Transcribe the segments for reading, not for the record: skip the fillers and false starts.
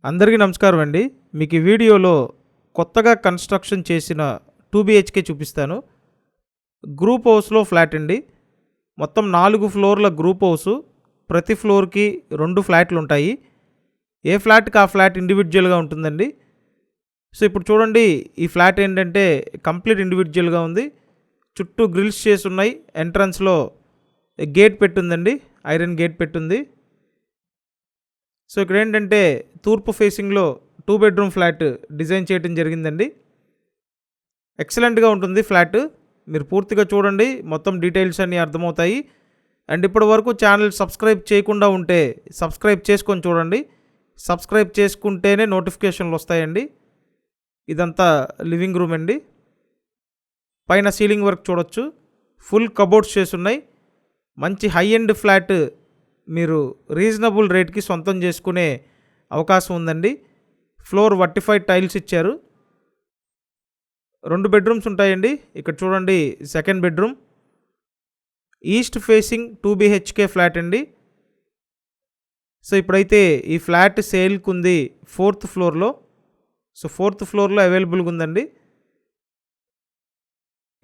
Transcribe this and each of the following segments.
అందరికీ నమస్కారం అండి. మీకు ఈ వీడియోలో కొత్తగా కన్స్ట్రక్షన్ చేసిన 2 BHK చూపిస్తాను. గ్రూప్ హౌస్లో ఫ్లాట్ అండి. మొత్తం 4 ఫ్లోర్ల గ్రూప్ హౌసు. ప్రతి ఫ్లోర్కి 2 ఫ్లాట్లు ఉంటాయి. ఏ ఫ్లాట్కి ఆ ఫ్లాట్ ఇండివిజువల్గా ఉంటుందండి. సో ఇప్పుడు చూడండి, ఈ ఫ్లాట్ ఏంటంటే కంప్లీట్ ఇండివిజువల్గా ఉంది. చుట్టూ గ్రిల్స్ చేసి ఉన్నాయి. ఎంట్రన్స్లో గేట్ పెట్టుందండి, ఐరన్ గేట్ పెట్టుంది. సో ఇక్కడ ఏంటంటే తూర్పు ఫేసింగ్లో 2 బెడ్రూమ్ ఫ్లాట్ డిజైన్ చేయడం జరిగిందండి. ఎక్సలెంట్గా ఉంటుంది ఫ్లాట్. మీరు పూర్తిగా చూడండి, మొత్తం డీటెయిల్స్ అన్నీ అర్థమవుతాయి. అండ్ ఇప్పటి వరకు ఛానల్ సబ్స్క్రైబ్ చేయకుండా ఉంటే సబ్స్క్రైబ్ చేసుకొని చూడండి. సబ్స్క్రైబ్ చేసుకుంటేనే నోటిఫికేషన్లు వస్తాయండి. ఇదంతా లివింగ్ రూమ్ అండి. పైన సీలింగ్ వర్క్ చూడొచ్చు. ఫుల్ కబోర్డ్స్ చేసి ఉన్నాయి. మంచి హై ఎండ్ ఫ్లాట్ మీరు రీజనబుల్ రేట్కి సొంతం చేసుకునే అవకాశం ఉందండి. ఫ్లోర్ వర్టిఫైడ్ టైల్స్ ఇచ్చారు. 2 బెడ్రూమ్స్ ఉంటాయండి. ఇక్కడ చూడండి, second bedroom. East facing 2 BHK flat అండి. సో ఇప్పుడైతే ఈ ఫ్లాట్ సేల్కి ఉంది 4th ఫ్లోర్లో. సో 4th ఫ్లోర్లో అవైలబుల్గా ఉందండి.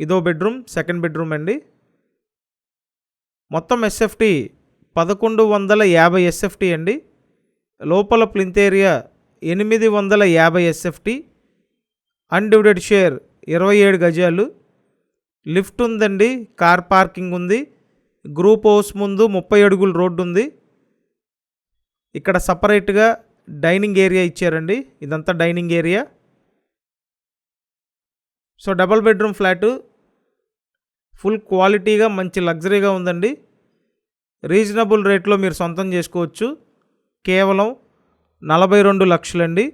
ఇదో బెడ్రూమ్, సెకండ్ బెడ్రూమ్ అండి. మొత్తం ఎస్ఎఫ్టీ 1150 ఎస్ఎఫ్టీ అండి. లోపల plinth area 850 SFT. Undivided share 27 గజాలు. లిఫ్ట్ ఉందండి, కార్ పార్కింగ్ ఉంది. గ్రూప్ హౌస్ ముందు 30 అడుగుల రోడ్డు ఉంది. ఇక్కడ సపరేట్గా డైనింగ్ ఏరియా ఇచ్చారండి. ఇదంతా dining area. So double bedroom flat full క్వాలిటీగా మంచి లగ్జరీగా ఉందండి. రీజనబుల్ రేట్లో మీరు సొంతం చేసుకోవచ్చు. కేవలం 42 లక్షలండి.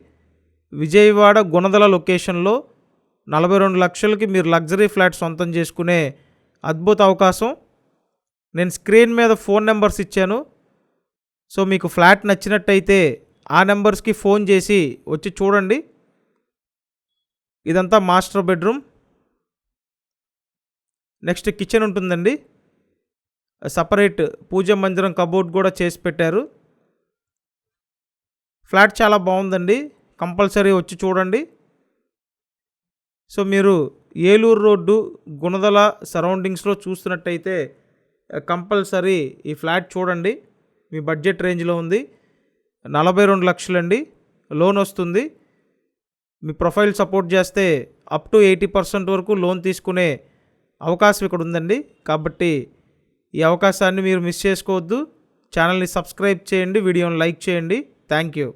విజయవాడ గుణదల లొకేషన్లో 42 లక్షలకి మీరు లగ్జరీ ఫ్లాట్ సొంతం చేసుకునే అద్భుత అవకాశం. నేను స్క్రీన్ మీద ఫోన్ నెంబర్స్ ఇచ్చాను. సో మీకు ఫ్లాట్ నచ్చినట్టయితే ఆ నెంబర్స్కి ఫోన్ చేసి వచ్చి చూడండి. ఇదంతా మాస్టర్ బెడ్రూమ్. నెక్స్ట్ కిచెన్ ఉంటుందండి. సపరేట్ పూజ మందిరం కబోర్డ్ కూడా చేసి పెట్టారు. ఫ్లాట్ చాలా బాగుందండి. కంపల్సరీ వచ్చి చూడండి. సో మీరు ఏలూరు రోడ్డు గుణదల సరౌండింగ్స్లో చూస్తున్నట్టయితే కంపల్సరీ ఈ ఫ్లాట్ చూడండి. మీ బడ్జెట్ రేంజ్లో ఉంది. 42 లక్షలండి. లోన్ వస్తుంది. మీ ప్రొఫైల్ సపోర్ట్ చేస్తే అప్ టు 80% వరకు లోన్ తీసుకునే అవకాశం ఇక్కడ ఉందండి. కాబట్టి ఈ అవకాశాన్ని మీరు మిస్ చేసుకోవద్దు. ఛానల్ని సబ్స్క్రైబ్ చేయండి, వీడియోని లైక్ చేయండి. Thank you.